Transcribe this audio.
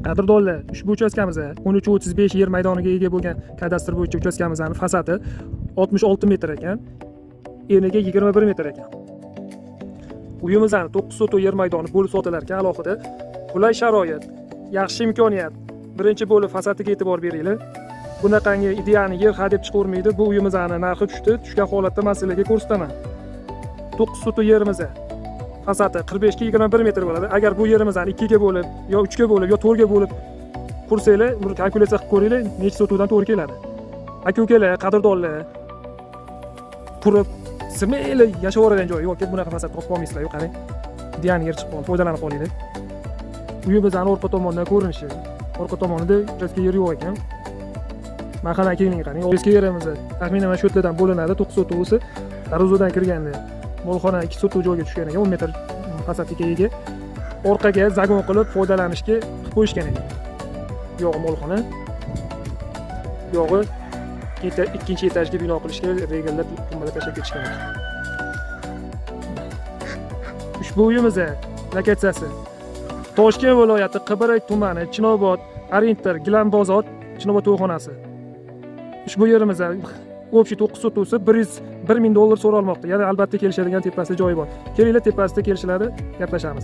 Qadrdonlar, ushbu uchastkamizda 13-35 yer maydoniga ega bo'lgan kadastr bo'yicha uchastkamizning fasadi 66 metr ekan, eniga 21 metr ekan. Uyimizning 9 sotuv yer maydoni bo'lib sotilar ekan, alohida qulay sharoit, yaxshi imkoniyat. Birinchi bo'lib fasadiga e'tibor beringlar. Bunaqangi ideani yer hadeb chiqavermaydi. Bu uyimizning narxi tushdi. Tushgan holatda men sizlarga ko'rsataman. 9 sotuv yerimizda fasadi 45 ga 21 metr bo'ladi. Agar bu yerimizdan 2 ga bo'lib, yo 3 ga bo'lib, yo 4 ga bo'lib qursanglar, buni kalkulyatsiya qilib ko'ringlar, necha sotuvdan to'g'ri keladi. Aka-ukalar, qadrdonlar, qurib simaylar yashayveradigan joy yoki bunaqa fasad topib olmaysizlar, yo'q qarang. Ideani yer chiqib qoldi, foydalanib qolinglar. Uyimizning orqa tomonidan ko'rinishi, orqa tomonida uchastka yer yo'q ekan. Mahalla keling qarang. Uchastka yerimiz taxminan mana shu yerdan bo'linadi. 9 sotuvi darvozadan kirganda molxona 2 sotuv joyga tushgan ekan, 10 metr fasadga ega. Orqaga zagon qilib foydalanishga qilib qo'yishgan ekan. Yog'i molxona, yog'i ikkinchi etajga bino qilishga regallar tumbalar tashlab ketishgan ekan. Ushbu uyimiz lokatsiyasi Toshkent viloyati Qibiray tumani, Chinobod, Arinter, Gilam bozor, Chinobod to'yxonasi. Ushbu yerimizda общий 9 sotuvsi $100,000 so'ralmoqda. Ya'ni albatta kelishadigan tepasida joyi bor. Kelinglar, tepasida kelishiladi, gaplashamiz.